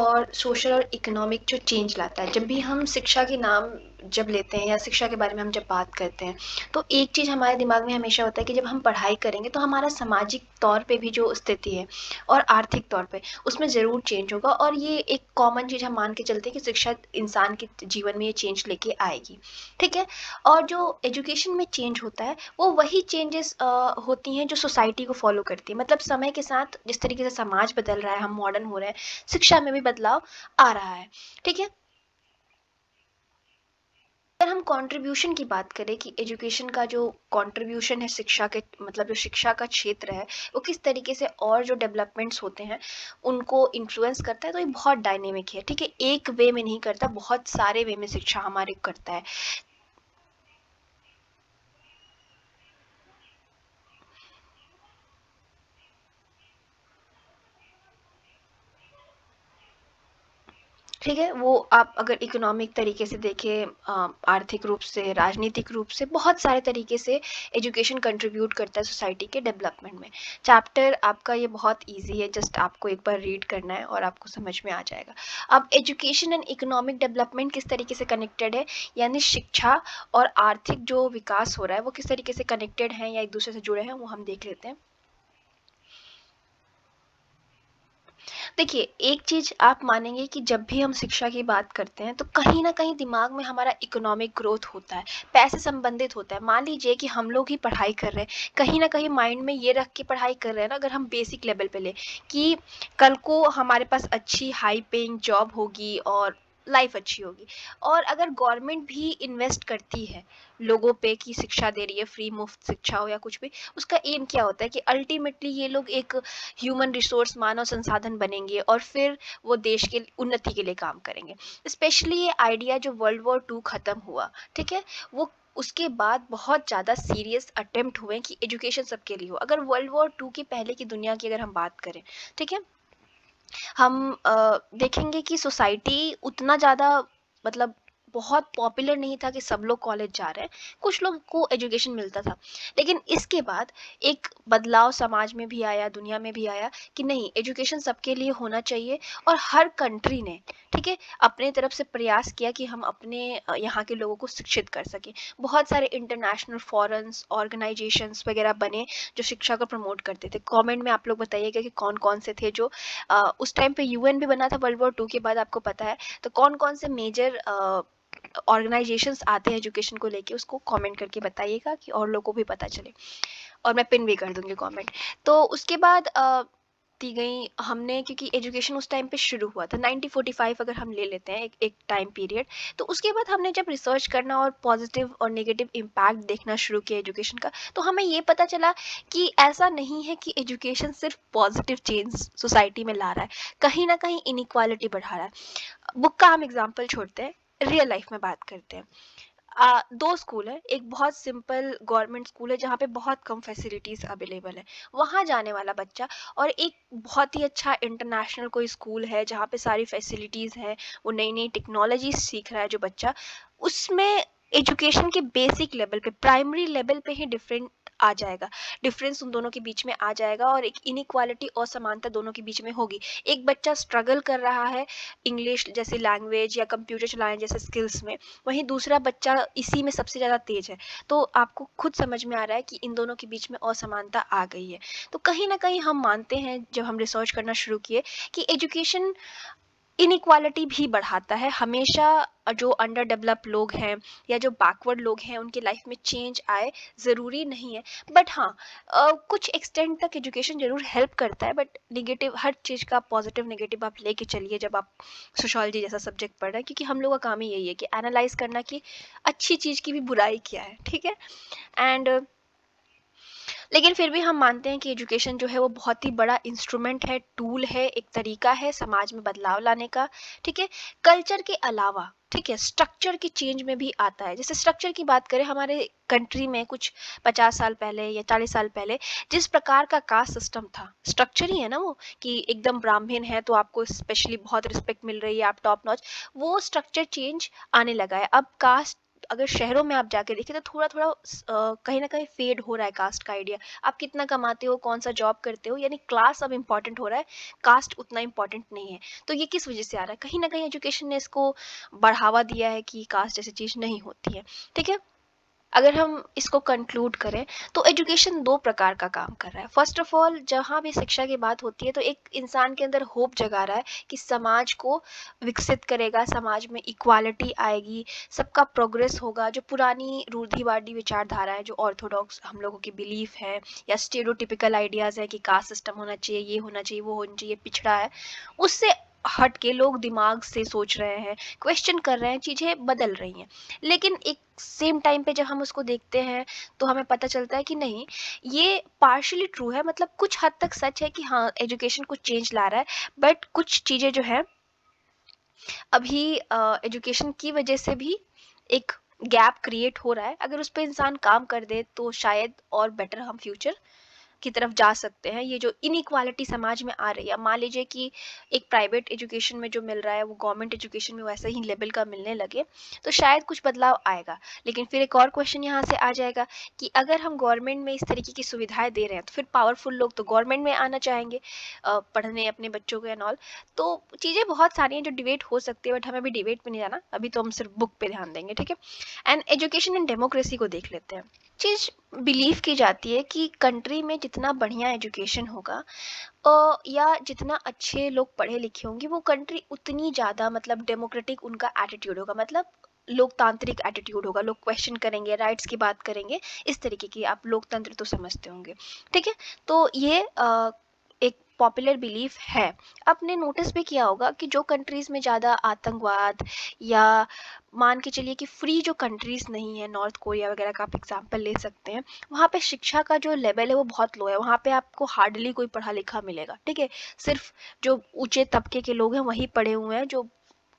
और सोशल और इकोनॉमिक जो चेंज लाता है। जब भी हम शिक्षा के नाम जब लेते हैं या शिक्षा के बारे में हम जब बात करते हैं, तो एक चीज़ हमारे दिमाग में हमेशा होता है कि जब हम पढ़ाई करेंगे तो हमारा सामाजिक तौर पे भी जो स्थिति है और आर्थिक तौर पे उसमें ज़रूर चेंज होगा, और ये एक कॉमन चीज़ हम मान के चलते हैं कि शिक्षा इंसान के जीवन में ये चेंज लेके आएगी, ठीक है। और जो एजुकेशन में चेंज होता है वो वही चेंजेस होती हैं जो सोसाइटी को फॉलो करती है। मतलब समय के साथ जिस तरीके से समाज बदल रहा है, हम मॉडर्न हो रहे हैं, शिक्षा में भी बदलाव आ रहा है, ठीक है। अगर हम कंट्रीब्यूशन की बात करें कि एजुकेशन का जो कंट्रीब्यूशन है शिक्षा के, मतलब जो शिक्षा का क्षेत्र है वो किस तरीके से और जो डेवलपमेंट्स होते हैं उनको इन्फ्लुएंस करता है, तो ये बहुत डायनेमिक है, ठीक है। एक वे में नहीं करता, बहुत सारे वे में शिक्षा हमारे करता है। ठीक है, वो आप अगर इकोनॉमिक तरीके से देखें, आर्थिक रूप से, राजनीतिक रूप से, बहुत सारे तरीके से एजुकेशन कंट्रीब्यूट करता है सोसाइटी के डेवलपमेंट में। चैप्टर आपका ये बहुत इजी है, जस्ट आपको एक बार रीड करना है और आपको समझ में आ जाएगा। अब एजुकेशन एंड इकोनॉमिक डेवलपमेंट किस तरीके से कनेक्टेड है, यानी शिक्षा और आर्थिक जो विकास हो रहा है वो किस तरीके से कनेक्टेड हैं या एक दूसरे से जुड़े हैं, वो हम देख लेते हैं। देखिए, एक चीज़ आप मानेंगे कि जब भी हम शिक्षा की बात करते हैं, तो कहीं न कहीं दिमाग में हमारा इकोनॉमिक ग्रोथ होता है, पैसे संबंधित होता है। मान लीजिए कि हम लोग ही पढ़ाई कर रहे हैं, कहीं न कहीं माइंड में ये रख के पढ़ाई कर रहे हैं ना, अगर हम बेसिक लेवल पे लें कि कल को हमारे पास अच्छी हाई पेइंग जॉब होगी और लाइफ अच्छी होगी। और अगर गवर्नमेंट भी इन्वेस्ट करती है लोगों पे कि शिक्षा दे रही है, फ्री मुफ्त शिक्षा हो या कुछ भी, उसका एम क्या होता है कि अल्टीमेटली ये लोग एक ह्यूमन रिसोर्स, मानव संसाधन बनेंगे और फिर वो देश के उन्नति के लिए काम करेंगे। स्पेशली ये आइडिया जो वर्ल्ड वॉर टू ख़त्म हुआ, ठीक है, वो उसके बाद बहुत ज़्यादा सीरियस अटेम्प्ट हुए कि एजुकेशन सबके लिए हो। अगर वर्ल्ड वॉर टू के पहले की दुनिया की अगर हम बात करें, ठीक है, हम देखेंगे कि सोसाइटी उतना ज़्यादा, मतलब बहुत पॉपुलर नहीं था कि सब लोग कॉलेज जा रहे हैं, कुछ लोग को एजुकेशन मिलता था। लेकिन इसके बाद एक बदलाव समाज में भी आया, दुनिया में भी आया कि नहीं, एजुकेशन सबके लिए होना चाहिए। और हर कंट्री ने, ठीक है, अपने तरफ से प्रयास किया कि हम अपने यहाँ के लोगों को शिक्षित कर सकें। बहुत सारे इंटरनेशनल फोरम्स, ऑर्गेनाइजेशंस वगैरह बने जो शिक्षा को प्रमोट करते थे। कमेंट में आप लोग बताइएगा कि कौन कौन से थे जो उस टाइम पे यूएन भी बना था वर्ल्ड वॉर टू के बाद, आपको पता है। तो कौन कौन से मेजर ऑर्गेनाइजेशंस आते हैं एजुकेशन को लेके, उसको कमेंट करके बताइएगा कि और लोगों को भी पता चले, और मैं पिन भी कर दूंगी कमेंट। तो उसके बाद दी गई हमने, क्योंकि एजुकेशन उस टाइम पे शुरू हुआ था 1945, अगर हम ले लेते हैं एक टाइम पीरियड। तो उसके बाद हमने जब रिसर्च करना और पॉजिटिव और नेगेटिव इम्पैक्ट देखना शुरू किया एजुकेशन का, तो हमें ये पता चला कि ऐसा नहीं है कि एजुकेशन सिर्फ पॉजिटिव चेंज सोसाइटी में ला रहा है, कहीं ना कहीं इनइक्वालिटी बढ़ा रहा है। बुक का हम एग्जाम्पल छोड़ते हैं, रियल लाइफ में बात करते हैं। दो स्कूल है, एक बहुत सिंपल गवर्नमेंट स्कूल है जहाँ पे बहुत कम फैसिलिटीज अवेलेबल है, वहाँ जाने वाला बच्चा, और एक बहुत ही अच्छा इंटरनेशनल कोई स्कूल है जहाँ पे सारी फैसिलिटीज है, वो नई नई टेक्नोलॉजी सीख रहा है जो बच्चा, उसमें एजुकेशन के बेसिक लेवल पे, प्राइमरी लेवल पे ही डिफरेंट आ जाएगा, डिफरेंस उन दोनों के बीच में आ जाएगा, और एक इनइक्वालिटी, असमानता दोनों के बीच में होगी। एक बच्चा स्ट्रगल कर रहा है इंग्लिश जैसी लैंग्वेज या कंप्यूटर चलाने जैसे स्किल्स में, वहीं दूसरा बच्चा इसी में सबसे ज़्यादा तेज है। तो आपको खुद समझ में आ रहा है कि इन दोनों के बीच में असमानता आ गई है। तो कहीं ना कहीं हम मानते हैं, जब हम रिसर्च करना शुरू किए, कि एजुकेशन इनइक्वालिटी भी बढ़ाता है हमेशा। जो अंडर डेवलप लोग हैं या जो बैकवर्ड लोग हैं उनकी लाइफ में चेंज आए, ज़रूरी नहीं है। बट हाँ, कुछ एक्सटेंड तक एजुकेशन ज़रूर हेल्प करता है, बट निगेटिव, हर चीज़ का पॉजिटिव नेगेटिव आप लेके चलिए जब आप सोशोलॉजी जैसा सब्जेक्ट पढ़ रहे हैं, क्योंकि हम लोग का काम ही यही है कि एनालाइज करना कि अच्छी चीज़ की भी बुराई क्या है, ठीक है। एंड लेकिन फिर भी हम मानते हैं कि एजुकेशन जो है वो बहुत ही बड़ा इंस्ट्रूमेंट है, टूल है, एक तरीका है समाज में बदलाव लाने का, ठीक है। कल्चर के अलावा, ठीक है, स्ट्रक्चर की चेंज में भी आता है। जैसे स्ट्रक्चर की बात करें, हमारे कंट्री में कुछ 50 साल पहले या 40 साल पहले जिस प्रकार का कास्ट सिस्टम था, स्ट्रक्चर ही है ना वो, कि एकदम ब्राह्मण है तो आपको स्पेशली बहुत रिस्पेक्ट मिल रही है, आप टॉप नॉच, वो स्ट्रक्चर चेंज आने लगा है। अब कास्ट अगर शहरों में आप जाके देखें तो थोड़ा-थोड़ा कहीं न कहीं फेड हो रहा है कास्ट का आइडिया। आप कितना कमाते हो, कौन-सा जॉब करते हो, यानी क्लास अब इम्पोर्टेंट हो रहा है, कास्ट उतना इम्पोर्टेंट नहीं है। तो ये किस वजह से आ रहा है? कहीं न कहीं एजुकेशन ने इसको बढ़ावा दिया है कि कास्ट जैसी चीज़ नहीं होती है, ठीक है? अगर हम इसको कंक्लूड करें तो एजुकेशन दो प्रकार का काम कर रहा है। फर्स्ट ऑफ ऑल, जहाँ भी शिक्षा की बात होती है तो एक इंसान के अंदर होप जगा रहा है कि समाज को विकसित करेगा, समाज में इक्वालिटी आएगी, सबका प्रोग्रेस होगा। जो पुरानी रूढ़िवादी विचारधारा है, जो ऑर्थोडॉक्स हम लोगों की बिलीफ है, या स्टेरियोटिपिकल आइडियाज़ है कि कास्ट सिस्टम होना चाहिए, ये होना चाहिए, वो होना चाहिए, पिछड़ा है, उससे हट के लोग दिमाग से सोच रहे हैं, क्वेश्चन कर रहे हैं, चीज़ें बदल रही हैं। लेकिन एक सेम टाइम पे जब हम उसको देखते हैं तो हमें पता चलता है कि नहीं, ये पार्शियली ट्रू है, मतलब कुछ हद तक सच है कि हाँ, एजुकेशन कुछ चेंज ला रहा है, बट कुछ चीज़ें जो है अभी एजुकेशन की वजह से भी एक गैप क्रिएट हो रहा है। अगर उस पर इंसान काम कर दे तो शायद और बेटर हम फ्यूचर की तरफ जा सकते हैं। ये जो इनइक्वालिटी समाज में आ रही है, मान लीजिए कि एक प्राइवेट एजुकेशन में जो मिल रहा है वो गवर्नमेंट एजुकेशन में वैसे ही लेवल का मिलने लगे तो शायद कुछ बदलाव आएगा। लेकिन फिर एक और क्वेश्चन यहाँ से आ जाएगा कि अगर हम गवर्नमेंट में इस तरीके की सुविधाएं दे रहे हैं तो फिर पावरफुल लोग तो गवर्नमेंट में आना चाहेंगे पढ़ने अपने बच्चों को एंड ऑल। तो चीज़ें बहुत सारी हैं जो डिबेट हो सकती है, बट हमें अभी डिबेट पे नहीं जाना, अभी तो हम सिर्फ बुक पे ध्यान देंगे, ठीक है? एंड एजुकेशन एंड डेमोक्रेसी को देख लेते हैं। चीज़ बिलीव की जाती है कि कंट्री में जितना बढ़िया एजुकेशन होगा या जितना अच्छे लोग पढ़े लिखे होंगे, वो कंट्री उतनी ज़्यादा मतलब डेमोक्रेटिक उनका एटीट्यूड होगा, मतलब लोकतांत्रिक एटीट्यूड होगा, लोग क्वेश्चन करेंगे, राइट्स की बात करेंगे, इस तरीके की। आप लोकतंत्र तो समझते होंगे, ठीक है? तो ये एक पॉपुलर बिलीफ है। आपने नोटिस भी किया होगा कि जो कंट्रीज़ में ज़्यादा आतंकवाद, या मान के चलिए कि फ्री जो कंट्रीज़ नहीं है, नॉर्थ कोरिया वगैरह का आप एग्जांपल ले सकते हैं, वहाँ पे शिक्षा का जो लेवल है वो बहुत लो है। वहाँ पे आपको हार्डली कोई पढ़ा लिखा मिलेगा, ठीक है? सिर्फ जो ऊंचे तबके के लोग हैं वही पढ़े हुए हैं, जो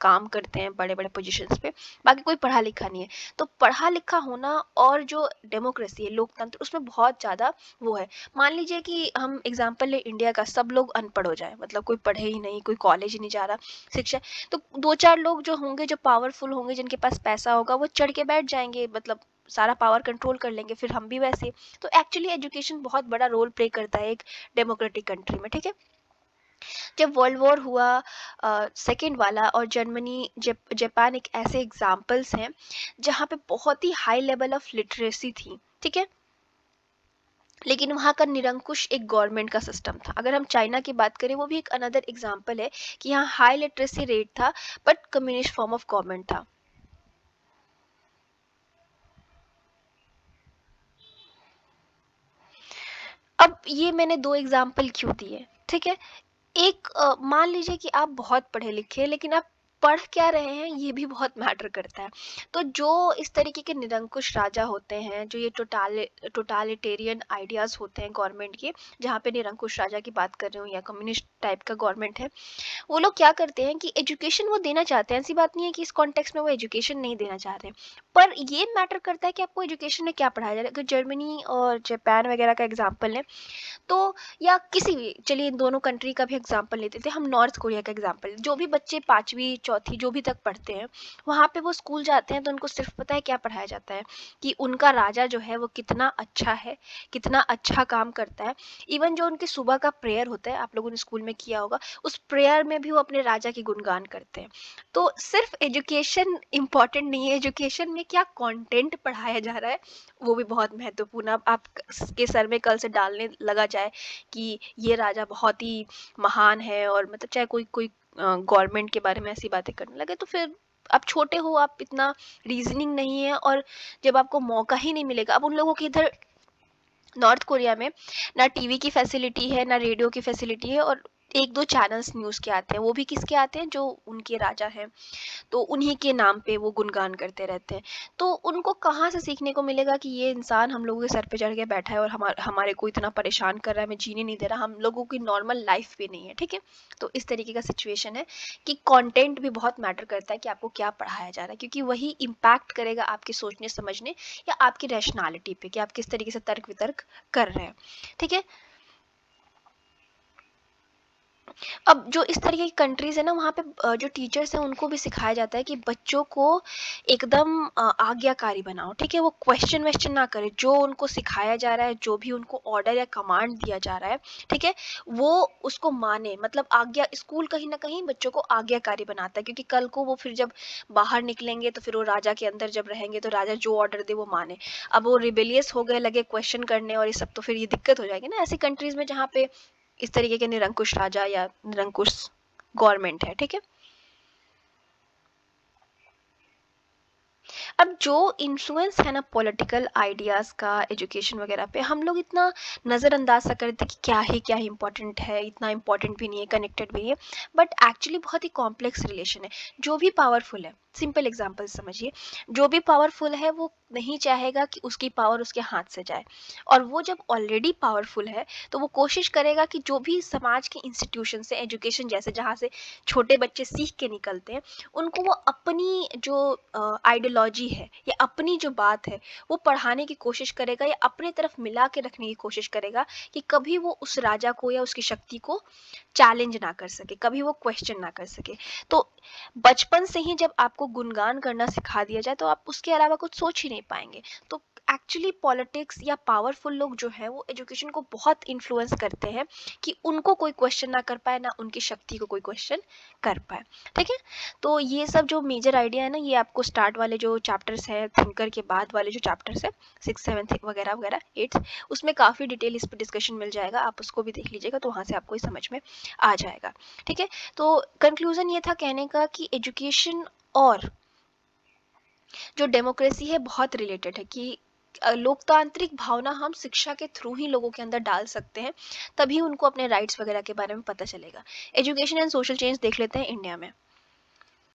काम करते हैं बड़े बड़े पोजीशंस पे, बाकी कोई पढ़ा लिखा नहीं है। तो पढ़ा लिखा होना और जो डेमोक्रेसी है, लोकतंत्र, उसमें बहुत ज़्यादा वो है। मान लीजिए कि हम एग्जांपल ले इंडिया का, सब लोग अनपढ़ हो जाए, मतलब कोई पढ़े ही नहीं, कोई कॉलेज ही नहीं जा रहा, शिक्षा, तो दो चार लोग जो होंगे, जो पावरफुल होंगे, जिनके पास पैसा होगा, वो चढ़ के बैठ जाएंगे, मतलब सारा पावर कंट्रोल कर लेंगे, फिर हम भी वैसे। तो एक्चुअली एजुकेशन बहुत बड़ा रोल प्ले करता है एक डेमोक्रेटिक कंट्री में, ठीक है? जब वर्ल्ड वॉर हुआ सेकेंड वाला, और जर्मनी, जापान, एक ऐसे एग्जाम्पल्स हैं जहाँ पे बहुत ही हाई लेवल ऑफ लिटरेसी थी, ठीक है? लेकिन वहाँ का निरंकुश एक गवर्नमेंट का सिस्टम था। अगर हम चाइना की बात करें, वो भी एक अनदर एग्जाम्पल है कि यहाँ हाई लिटरेसी रेट था, but communist form of government था। अब ये मैंने दो एग्जाम्पल क्यों दिए, ठीक है? एक मान लीजिए कि आप बहुत पढ़े लिखे हैं, लेकिन आप पढ़ क्या रहे हैं ये भी बहुत मैटर करता है। तो जो इस तरीके के निरंकुश राजा होते हैं, जो ये टोटालिटेरियन आइडियाज़ होते हैं गवर्नमेंट के, जहाँ पे निरंकुश राजा की बात कर रही हूँ, या कम्युनिस्ट टाइप का गवर्नमेंट है, वो लोग क्या करते हैं कि एजुकेशन वो देना चाहते हैं। ऐसी बात नहीं है कि इस कॉन्टेक्स्ट में वो एजुकेशन नहीं देना चाहते, पर ये मैटर करता है कि आपको एजुकेशन में क्या पढ़ाया जा रहा है। अगर जर्मनी और जापान वगैरह का एग्जाम्पल है तो, या किसी भी, चलिए इन दोनों कंट्री का भी एग्जांपल लेते थे, हम नॉर्थ कोरिया का एग्जांपल, जो भी बच्चे पाँचवीं चौथी जो भी तक पढ़ते हैं, वहाँ पे वो स्कूल जाते हैं तो उनको सिर्फ पता है क्या पढ़ाया जाता है, कि उनका राजा जो है वो कितना अच्छा है, कितना अच्छा काम करता है। इवन जो उनकी सुबह का प्रेयर होता है, आप लोगों ने स्कूल में किया होगा, उस प्रेयर में भी वो अपने राजा की गुणगान करते हैं। तो सिर्फ एजुकेशन इम्पॉर्टेंट नहीं है, एजुकेशन में क्या कंटेंट पढ़ाया जा रहा है वो भी बहुत महत्वपूर्ण। अब आपके सर में कल से डालने लगा जाए कि ये राजा बहुत ही महान है, और मतलब चाहे कोई कोई गवर्नमेंट के बारे में ऐसी बातें करने लगे, तो फिर आप छोटे हो, आप इतना रीजनिंग नहीं है, और जब आपको मौका ही नहीं मिलेगा। अब उन लोगों के इधर नॉर्थ कोरिया में ना टीवी की फैसिलिटी है, ना रेडियो की फैसिलिटी है, और एक दो चैनल्स न्यूज़ के आते हैं, वो भी किसके आते हैं, जो उनके राजा हैं, तो उन्हीं के नाम पे वो गुणगान करते रहते हैं। तो उनको कहाँ से सीखने को मिलेगा कि ये इंसान हम लोगों के सर पे चढ़ के बैठा है और हमारे को इतना परेशान कर रहा है, हमें जीने नहीं दे रहा, हम लोगों की नॉर्मल लाइफ भी नहीं है, ठीक है? तो इस तरीके का सिचुएशन है कि कंटेंट भी बहुत मैटर करता है कि आपको क्या पढ़ाया जा रहा है, क्योंकि वही इम्पैक्ट करेगा आपके सोचने समझने या आपकी रैशनैलिटी पे, कि आप किस तरीके से तर्क वितर्क कर रहे हैं, ठीक है? अब जो इस तरीके की कंट्रीज़ है ना, वहाँ पे जो टीचर्स हैं उनको भी सिखाया जाता है कि बच्चों को एकदम आज्ञाकारी बनाओ, ठीक है? वो क्वेश्चन वेश्चन ना करें, जो उनको सिखाया जा रहा है, जो भी उनको ऑर्डर या कमांड दिया जा रहा है, ठीक है? वो उसको माने, मतलब आज्ञा, स्कूल कहीं न कहीं बच्चों को आज्ञाकारी बनाता है, क्योंकि कल को वो फिर जब बाहर निकलेंगे तो फिर वो राजा के अंदर जब रहेंगे तो राजा जो ऑर्डर दे वो माने। अब वो रिबेलियस हो गए, लगे क्वेश्चन करने और ये सब, तो फिर ये दिक्कत हो जाएगी ना ऐसी कंट्रीज़ में जहाँ पे इस तरीके के निरंकुश राजा या निरंकुश गवर्नमेंट है, ठीक है? अब जो इन्फ्लुएंस है ना पॉलिटिकल आइडियाज़ का एजुकेशन वगैरह पे, हम लोग इतना नज़रअंदाज सा करते हैं कि क्या ही इम्पोर्टेंट है, इतना इम्पोर्टेंट भी नहीं है, कनेक्टेड भी है, बट एक्चुअली बहुत ही कॉम्प्लेक्स रिलेशन है। जो भी पावरफुल है, सिंपल एग्जांपल समझिए, जो भी पावरफुल है वो नहीं चाहेगा कि उसकी पावर उसके हाथ से जाए, और वो जब ऑलरेडी पावरफुल है तो वो कोशिश करेगा कि जो भी समाज के इंस्टीट्यूशन से, एजुकेशन जैसे जहाँ से छोटे बच्चे सीख के निकलते हैं, उनको वो अपनी जो आइडियोलॉजी है या अपनी जो बात है वो पढ़ाने की कोशिश करेगा, या अपने तरफ मिला के रखने की कोशिश करेगा, कि कभी वो उस राजा को या उसकी शक्ति को चैलेंज ना कर सके, कभी वो क्वेश्चन ना कर सके। तो बचपन से ही जब आपको गुणगान करना सिखा दिया जाए तो आप उसके अलावा कुछ सोच ही नहीं पाएंगे। तो एक्चुअली पॉलिटिक्स या पावरफुल लोग जो हैं वो एजुकेशन को बहुत इन्फ्लुएंस करते हैं, कि उनको कोई क्वेश्चन ना कर पाए, ना उनकी शक्ति को कोई क्वेश्चन कर पाए, ठीक है? तो ये सब जो मेजर आइडिया है ना, ये आपको स्टार्ट वाले जो चैप्टर्स हैं, थिंकर के बाद वाले जो चैप्टर्स हैं, 6, 7 वगैरह वगैरह, 8, उसमें काफ़ी डिटेल इस पर डिस्कशन मिल जाएगा, आप उसको भी देख लीजिएगा, तो वहाँ से आपको समझ में आ जाएगा, ठीक है? तो कंक्लूजन ये था कहने का कि एजुकेशन और जो डेमोक्रेसी है बहुत रिलेटेड है, कि लोकतांत्रिक भावना हम शिक्षा के थ्रू ही लोगों के अंदर डाल सकते हैं, तभी उनको अपने राइट्स वगैरह के बारे में पता चलेगा। एजुकेशन एंड सोशल चेंज देख लेते हैं इंडिया में।